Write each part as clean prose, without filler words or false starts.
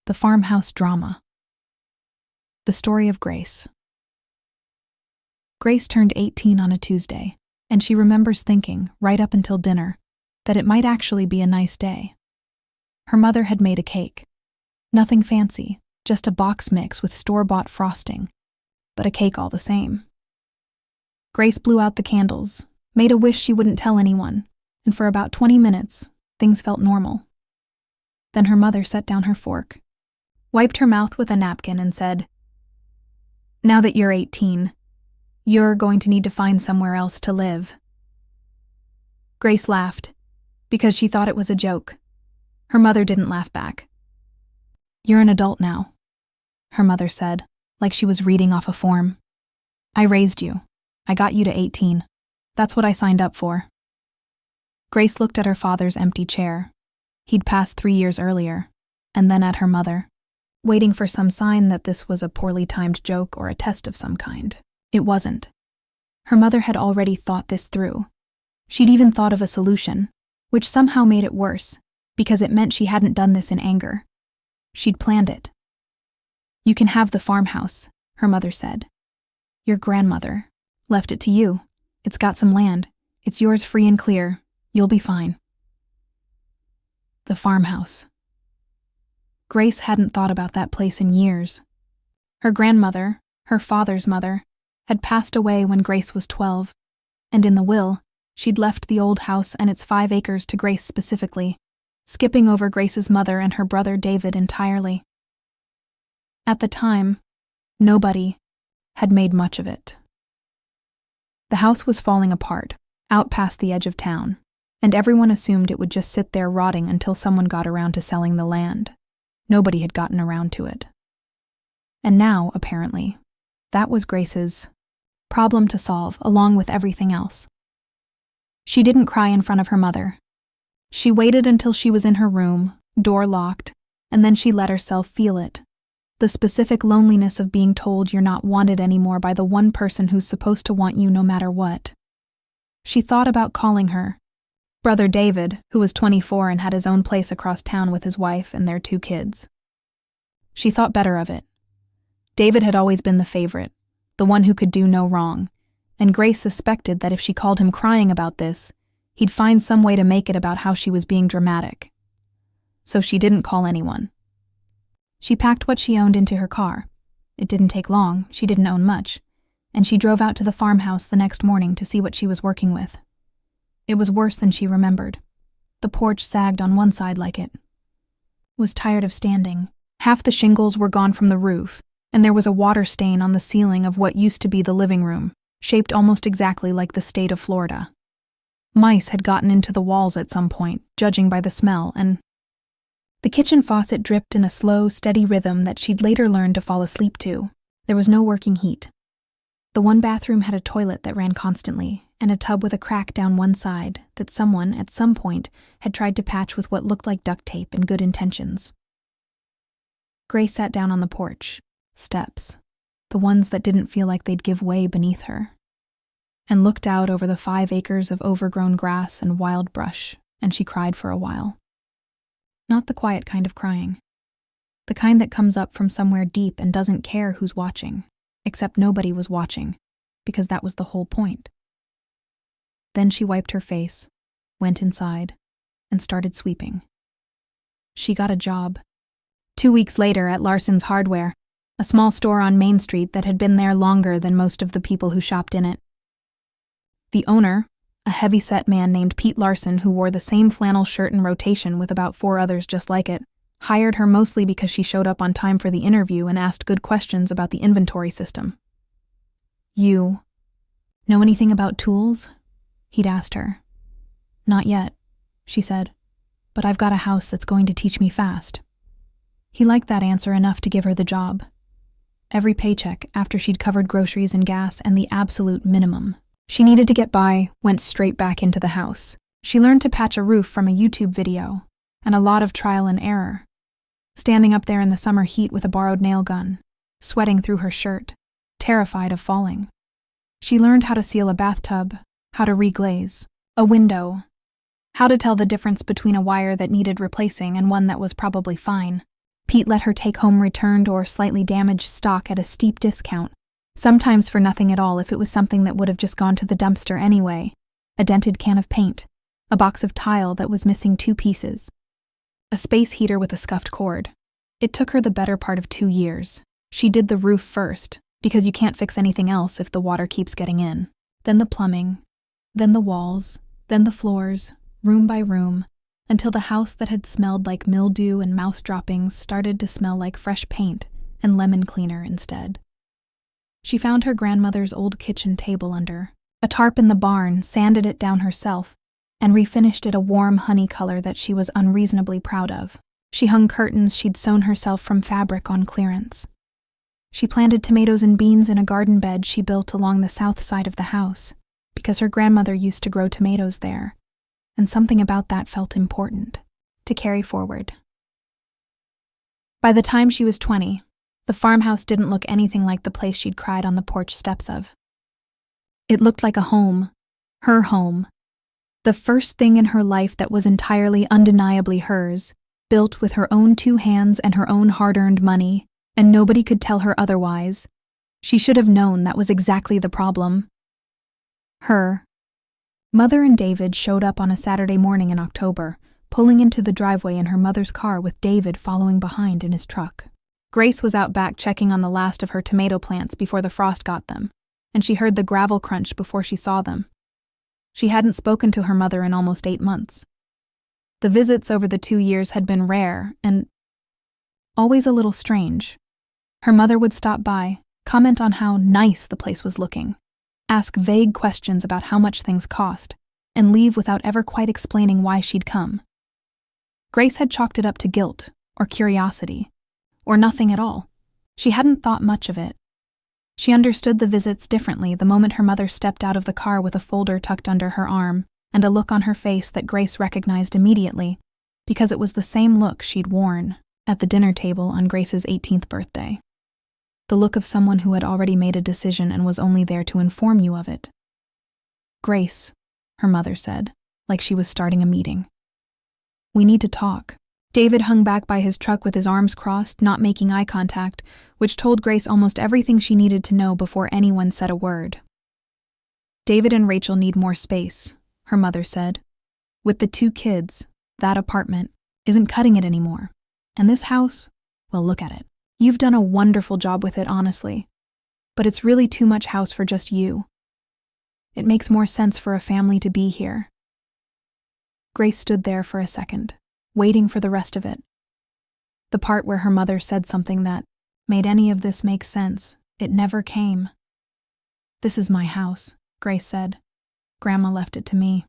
The Farmhouse Drama. The story of Grace. Grace turned 18 on a Tuesday, and she remembers thinking, right up until dinner, that it might actually be a nice day. Her mother had made a cake. Nothing fancy, just a box mix with store-bought frosting, but a cake all the same. Grace blew out the candles, made a wish she wouldn't tell anyone, and for about 20 minutes, things felt normal. Then her mother set down her fork, wiped her mouth with a napkin and said, "Now that you're 18, you're going to need to find somewhere else to live." Grace laughed, because she thought it was a joke. Her mother didn't laugh back. "You're an adult now," her mother said, like she was reading off a form. "I raised you. I got you to 18. That's what I signed up for." Grace looked at her father's empty chair. He'd passed 3 years earlier, and then at her mother, waiting for some sign that this was a poorly timed joke or a test of some kind. It wasn't. Her mother had already thought this through. She'd even thought of a solution, which somehow made it worse, because it meant she hadn't done this in anger. She'd planned it. "You can have the farmhouse," her mother said. "Your grandmother left it to you. It's got some land. It's yours free and clear. You'll be fine." The farmhouse. Grace hadn't thought about that place in years. Her grandmother, her father's mother, had passed away when Grace was 12, and in the will, she'd left the old house and its 5 acres to Grace specifically, skipping over Grace's mother and her brother David entirely. At the time, nobody had made much of it. The house was falling apart, out past the edge of town, and everyone assumed it would just sit there rotting until someone got around to selling the land. Nobody had gotten around to it. And now, apparently, that was Grace's problem to solve, along with everything else. She didn't cry in front of her mother. She waited until she was in her room, door locked, and then she let herself feel it. The specific loneliness of being told you're not wanted anymore by the one person who's supposed to want you no matter what. She thought about calling her brother David, who was 24 and had his own place across town with his wife and their 2 kids. She thought better of it. David had always been the favorite, the one who could do no wrong, and Grace suspected that if she called him crying about this, he'd find some way to make it about how she was being dramatic. So she didn't call anyone. She packed what she owned into her car. It didn't take long, she didn't own much, and she drove out to the farmhouse the next morning to see what she was working with. It was worse than she remembered. The porch sagged on one side like it was tired of standing. Half the shingles were gone from the roof, and there was a water stain on the ceiling of what used to be the living room, shaped almost exactly like the state of Florida. Mice had gotten into the walls at some point, judging by the smell, and the kitchen faucet dripped in a slow, steady rhythm that she'd later learned to fall asleep to. There was no working heat. The one bathroom had a toilet that ran constantly, and a tub with a crack down one side that someone, at some point, had tried to patch with what looked like duct tape and good intentions. Grace sat down on the porch, steps, the ones that didn't feel like they'd give way beneath her, and looked out over the 5 acres of overgrown grass and wild brush, and she cried for a while. Not the quiet kind of crying. The kind that comes up from somewhere deep and doesn't care who's watching, except nobody was watching, because that was the whole point. Then she wiped her face, went inside, and started sweeping. She got a job. 2 weeks later at Larson's Hardware, a small store on Main Street that had been there longer than most of the people who shopped in it. The owner, a heavy-set man named Pete Larson who wore the same flannel shirt in rotation with about 4 others just like it, hired her mostly because she showed up on time for the interview and asked good questions about the inventory system. "You know anything about tools?" he'd asked her. "Not yet," she said, "but I've got a house that's going to teach me fast." He liked that answer enough to give her the job. Every paycheck, after she'd covered groceries and gas and the absolute minimum she needed to get by, went straight back into the house. She learned to patch a roof from a YouTube video, and a lot of trial and error. Standing up there in the summer heat with a borrowed nail gun, sweating through her shirt, terrified of falling. She learned how to seal a bathtub, how to reglaze a window, how to tell the difference between a wire that needed replacing and one that was probably fine. Pete let her take home returned or slightly damaged stock at a steep discount, sometimes for nothing at all if it was something that would have just gone to the dumpster anyway. A dented can of paint, a box of tile that was missing 2 pieces, a space heater with a scuffed cord. It took her the better part of 2 years. She did the roof first, because you can't fix anything else if the water keeps getting in. Then the plumbing, then the walls, then the floors, room by room, until the house that had smelled like mildew and mouse droppings started to smell like fresh paint and lemon cleaner instead. She found her grandmother's old kitchen table under a tarp in the barn, sanded it down herself, and refinished it a warm honey color that she was unreasonably proud of. She hung curtains she'd sewn herself from fabric on clearance. She planted tomatoes and beans in a garden bed she built along the south side of the house, because her grandmother used to grow tomatoes there, and something about that felt important to carry forward. By the time she was 20, the farmhouse didn't look anything like the place she'd cried on the porch steps of. It looked like a home, her home, the first thing in her life that was entirely undeniably hers, built with her own 2 hands and her own hard-earned money, and nobody could tell her otherwise. She should have known that was exactly the problem. Her mother and David showed up on a Saturday morning in October, pulling into the driveway in her mother's car with David following behind in his truck. Grace was out back checking on the last of her tomato plants before the frost got them, and she heard the gravel crunch before she saw them. She hadn't spoken to her mother in almost 8 months. The visits over the 2 years had been rare and always a little strange. Her mother would stop by, comment on how nice the place was looking, ask vague questions about how much things cost, and leave without ever quite explaining why she'd come. Grace had chalked it up to guilt, or curiosity, or nothing at all. She hadn't thought much of it. She understood the visits differently the moment her mother stepped out of the car with a folder tucked under her arm and a look on her face that Grace recognized immediately, because it was the same look she'd worn at the dinner table on Grace's 18th birthday. The look of someone who had already made a decision and was only there to inform you of it. "Grace," her mother said, like she was starting a meeting. "We need to talk." David hung back by his truck with his arms crossed, not making eye contact, which told Grace almost everything she needed to know before anyone said a word. "David and Rachel need more space," her mother said. "With the 2 kids, that apartment isn't cutting it anymore. And this house, well, look at it. You've done a wonderful job with it, honestly. But it's really too much house for just you. It makes more sense for a family to be here." Grace stood there for a second, waiting for the rest of it. The part where her mother said something that made any of this make sense, it never came. "This is my house," Grace said. "Grandma left it to me.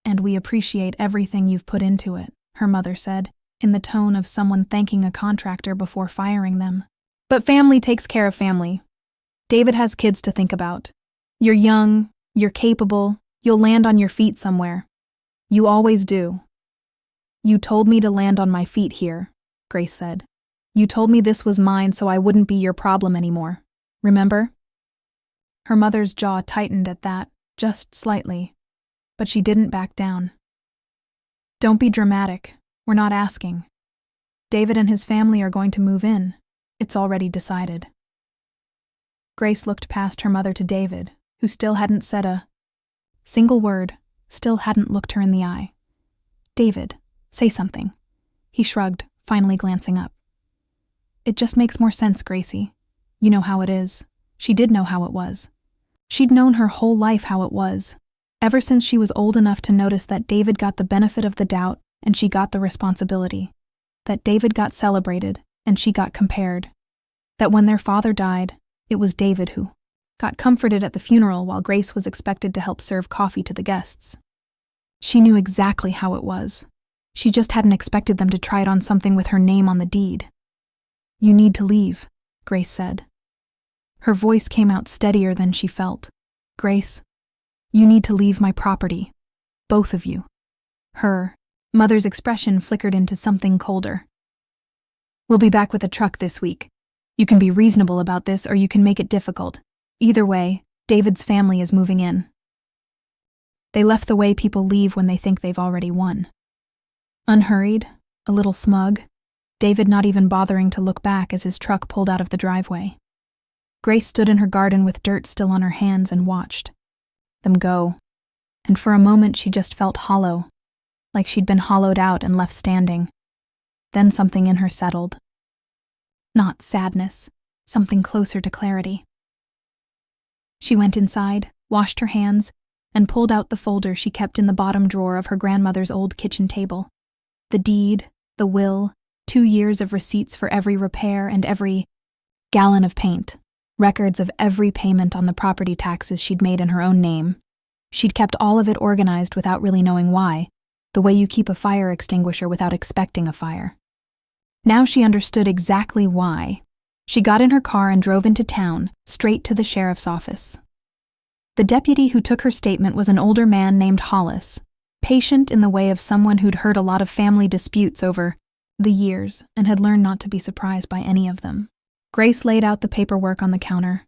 And we appreciate everything you've put into it," her mother said, in the tone of someone thanking a contractor before firing them. "But family takes care of family. David has kids to think about. You're young, you're capable, you'll land on your feet somewhere. You always do." "You told me to land on my feet here," Grace said. "You told me this was mine so I wouldn't be your problem anymore. Remember?" Her mother's jaw tightened at that, just slightly, but she didn't back down. "Don't be dramatic. We're not asking. David and his family are going to move in. It's already decided." Grace looked past her mother to David, who still hadn't said a single word, still hadn't looked her in the eye. "David, say something." He shrugged, finally glancing up. "It just makes more sense, Gracie. You know how it is." She did know how it was. She'd known her whole life how it was, ever since she was old enough to notice that David got the benefit of the doubt and she got the responsibility, that David got celebrated and she got compared, that when their father died, it was David who got comforted at the funeral while Grace was expected to help serve coffee to the guests. She knew exactly how it was. She just hadn't expected them to try it on something with her name on the deed. "You need to leave," Grace said. Her voice came out steadier than she felt. "Grace, you need to leave my property. Both of you." Her mother's expression flickered into something colder. "We'll be back with a truck this week. You can be reasonable about this or you can make it difficult. Either way, David's family is moving in." They left the way people leave when they think they've already won. Unhurried, a little smug, David not even bothering to look back as his truck pulled out of the driveway. Grace stood in her garden with dirt still on her hands and watched them go, and for a moment she just felt hollow, like she'd been hollowed out and left standing. Then something in her settled. Not sadness, something closer to clarity. She went inside, washed her hands, and pulled out the folder she kept in the bottom drawer of her grandmother's old kitchen table. The deed, the will, 2 years of receipts for every repair and every gallon of paint, records of every payment on the property taxes she'd made in her own name. She'd kept all of it organized without really knowing why, the way you keep a fire extinguisher without expecting a fire. Now she understood exactly why. She got in her car and drove into town, straight to the sheriff's office. The deputy who took her statement was an older man named Hollis, patient in the way of someone who'd heard a lot of family disputes over the years and had learned not to be surprised by any of them. Grace laid out the paperwork on the counter,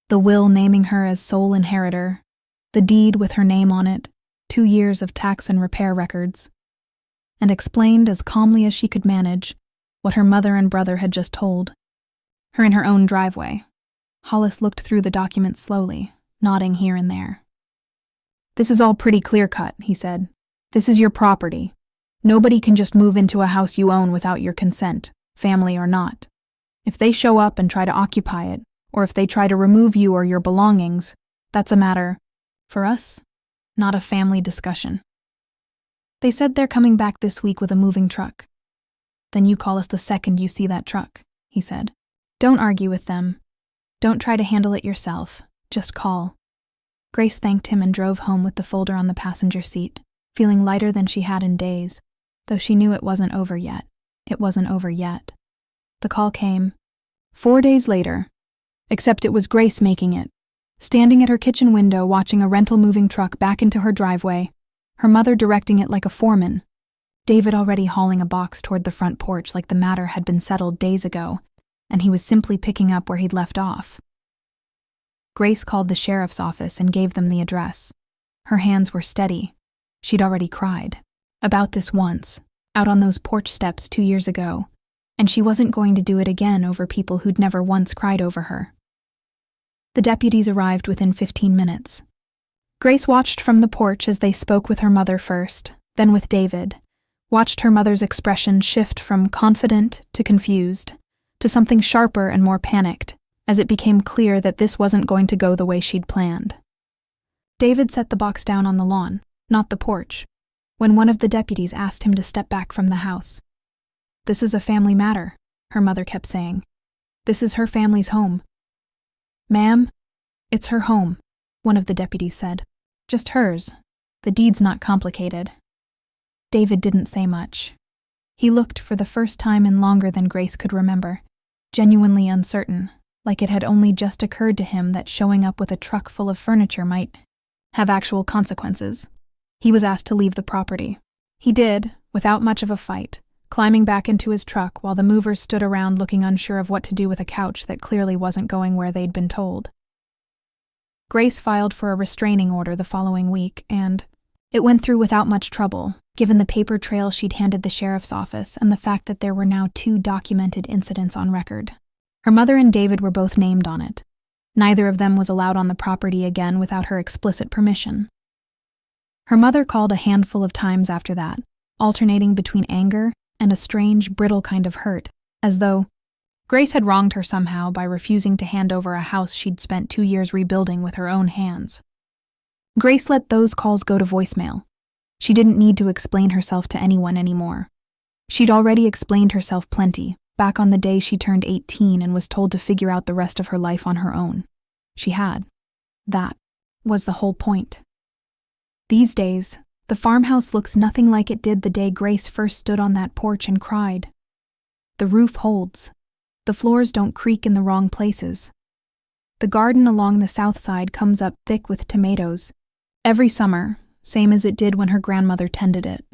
the will naming her as sole inheritor, the deed with her name on it, 2 years of tax and repair records, and explained as calmly as she could manage what her mother and brother had just told her in her own driveway. Hollis looked through the documents slowly, nodding here and there. "This is all pretty clear-cut," he said. "This is your property. Nobody can just move into a house you own without your consent, family or not. If they show up and try to occupy it, or if they try to remove you or your belongings, that's a matter, for us, not a family discussion. They said they're coming back this week with a moving truck. Then you call us the second you see that truck," he said. "Don't argue with them. Don't try to handle it yourself. Just call." Grace thanked him and drove home with the folder on the passenger seat, feeling lighter than she had in days, though she knew it wasn't over yet. It wasn't over yet. The call came 4 days later, except it was Grace making it, standing at her kitchen window watching a rental moving truck back into her driveway, her mother directing it like a foreman, David already hauling a box toward the front porch like the matter had been settled days ago, and he was simply picking up where he'd left off. Grace called the sheriff's office and gave them the address. Her hands were steady. She'd already cried about this once, out on those porch steps 2 years ago, and she wasn't going to do it again over people who'd never once cried over her. The deputies arrived within 15 minutes. Grace watched from the porch as they spoke with her mother first, then with David, watched her mother's expression shift from confident to confused, to something sharper and more panicked, as it became clear that this wasn't going to go the way she'd planned. David set the box down on the lawn, not the porch, when one of the deputies asked him to step back from the house. "This is a family matter," her mother kept saying. "This is her family's home." "Ma'am, it's her home," one of the deputies said. "Just hers. The deed's not complicated." David didn't say much. He looked for the first time in longer than Grace could remember, genuinely uncertain, like it had only just occurred to him that showing up with a truck full of furniture might have actual consequences. He was asked to leave the property. He did, without much of a fight, climbing back into his truck while the movers stood around looking unsure of what to do with a couch that clearly wasn't going where they'd been told. Grace filed for a restraining order the following week, and it went through without much trouble, given the paper trail she'd handed the sheriff's office and the fact that there were now 2 documented incidents on record. Her mother and David were both named on it. Neither of them was allowed on the property again without her explicit permission. Her mother called a handful of times after that, alternating between anger and a strange, brittle kind of hurt, as though Grace had wronged her somehow by refusing to hand over a house she'd spent 2 years rebuilding with her own hands. Grace let those calls go to voicemail. She didn't need to explain herself to anyone anymore. She'd already explained herself plenty, back on the day she turned 18 and was told to figure out the rest of her life on her own. She had. That was the whole point. These days, the farmhouse looks nothing like it did the day Grace first stood on that porch and cried. The roof holds. The floors don't creak in the wrong places. The garden along the south side comes up thick with tomatoes. Every summer, same as it did when her grandmother tended it.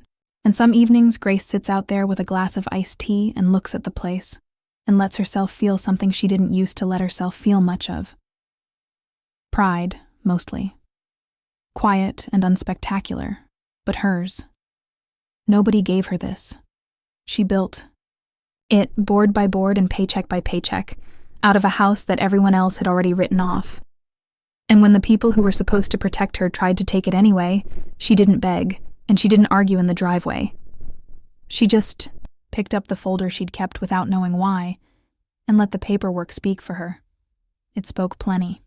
And some evenings Grace sits out there with a glass of iced tea and looks at the place, and lets herself feel something she didn't used to let herself feel much of. Pride, mostly. Quiet and unspectacular, but hers. Nobody gave her this. She built It board by board and paycheck by paycheck, out of a house that everyone else had already written off. And when the people who were supposed to protect her tried to take it anyway, she didn't beg, and she didn't argue in the driveway. She just picked up the folder she'd kept without knowing why, and let the paperwork speak for her. It spoke plenty.